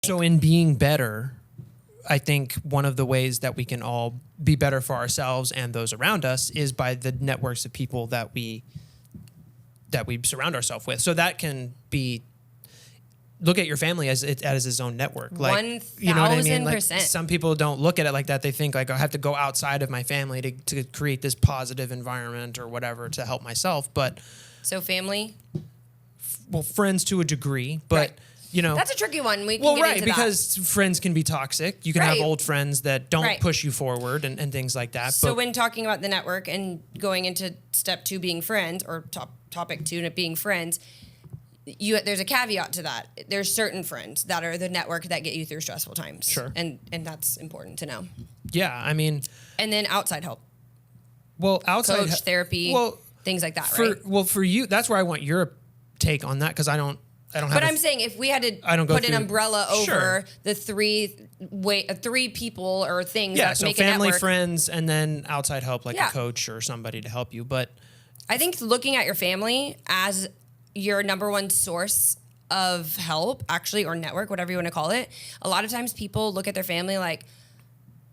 So in being better, I think one of the ways that we can all be better for ourselves and those around us is by the networks of people that we surround ourselves with. So that can be, look at your family as its own network. Like, 1,000%. you know what I mean? Like, some people don't look at it like that. They think like, I have to go outside of my family to create this positive environment or whatever to help myself. But so family, well, friends to a degree, but right. you know, that's a tricky one. We can get into because friends can be toxic. You can have old friends that don't push you forward and things like that. So when talking about the network and going into step 2 being friends, or topic 2 being friends, there's a caveat to that. There's certain friends that are the network that get you through stressful times. Sure. And that's important to know. Yeah, I mean. And then outside help. Well, outside coach, therapy, things like that, right? Well, for you, that's where I want your take on that, because I don't have. But I'm saying if we had to put an umbrella over the three people or things that make a network. Family, friends, and then outside help, like a coach or somebody to help you. But I think looking at your family as your number one source of help, actually, or network, whatever you want to call it. A lot of times people look at their family like,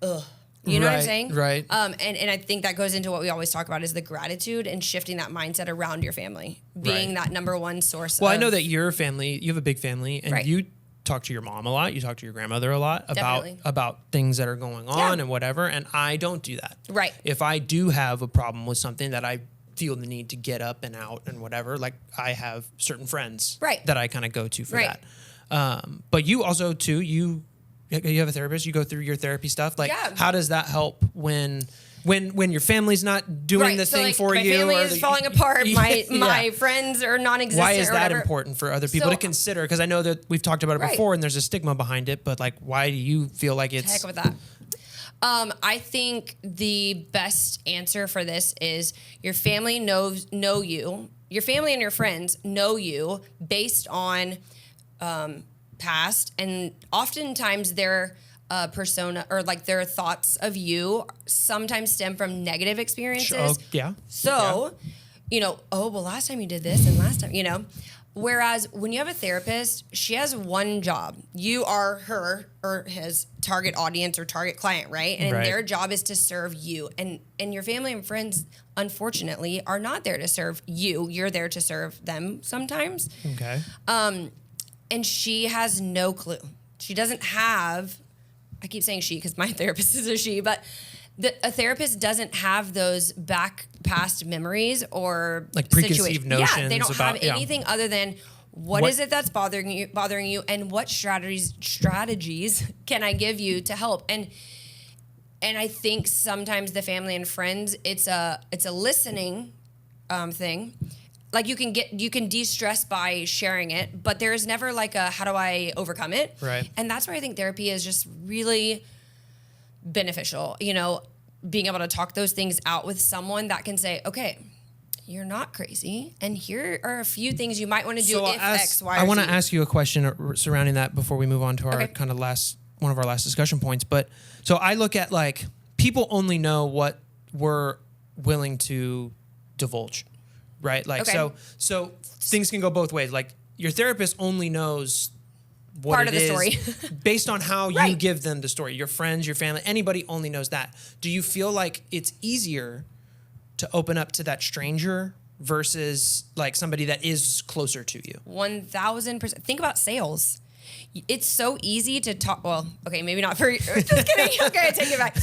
ugh. You know what I'm saying? Right. And I think that goes into what we always talk about is the gratitude and shifting that mindset around your family, being that number one source. Well, I know that your family, you have a big family, and you talk to your mom a lot. You talk to your grandmother a lot about things that are going on and whatever. And I don't do that. Right. If I do have a problem with something that I feel the need to get up and out and whatever, like I have certain friends that I kind of go to for that. But you also too, you have a therapist, you go through your therapy stuff. Like how does that help when your family's not doing the thing for you? My family is falling apart. My friends are non-existent. Why is that important for other people to consider? Because I know that we've talked about it before and there's a stigma behind it, but like, why do you feel like it's... Heck with that. I think the best answer for this is your family know you. Your family and your friends know you based on past, and oftentimes their persona or like their thoughts of you sometimes stem from negative experiences. You know, oh, well, last time you did this and last time, you know. Whereas when you have a therapist, she has one job. You are her or his target audience or target client, right? And their job is to serve you. And your family and friends, unfortunately, are not there to serve you. You're there to serve them sometimes. Okay. And she has no clue. She doesn't have, I keep saying she because my therapist is a she, but a therapist doesn't have those past memories or like preconceived notions. Yeah, they don't have anything other than what is it that's bothering you, and what strategies can I give you to help? And I think sometimes the family and friends, it's a listening thing. Like you can de-stress by sharing it, but there is never like a how do I overcome it? Right. And that's where I think therapy is just really beneficial, you know, being able to talk those things out with someone that can say, okay, you're not crazy, and here are a few things you might want to do if X, Y, or Z. I want to ask you a question surrounding that before we move on to our kind of one of our last discussion points. But so I look at like people only know what we're willing to divulge, right? Like so things can go both ways. Like your therapist only knows what part it of the is story based on how you give them the story. Your friends, your family, anybody only knows that. Do you feel like it's easier to open up to that stranger versus like somebody that is closer to you? 1,000%. Think about sales. It's so easy to talk. Well, okay, maybe not for you. Just kidding. Okay, I take it back.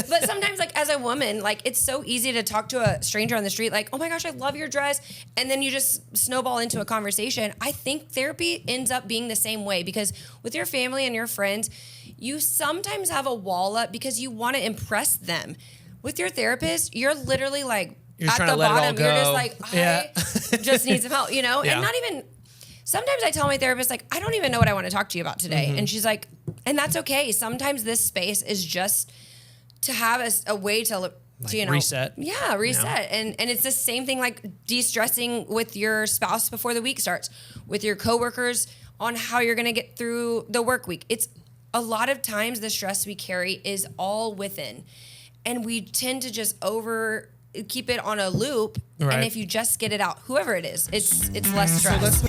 But sometimes, like as a woman, like it's so easy to talk to a stranger on the street, like, "Oh my gosh, I love your dress," and then you just snowball into a conversation. I think therapy ends up being the same way because with your family and your friends, you sometimes have a wall up because you want to impress them. With your therapist, you're literally like you're at the bottom. You're just like, I just need some help, you know, and not even. Sometimes I tell my therapist, like, I don't even know what I want to talk to you about today. Mm-hmm. And she's like, and that's okay. Sometimes this space is just to have a way to you know. Reset. Yeah, reset. Yeah. And it's the same thing like de-stressing with your spouse before the week starts, with your coworkers on how you're going to get through the work week. It's a lot of times the stress we carry is all within. And we tend to just keep it on a loop. Right. And if you just get it out, whoever it is, it's less stress.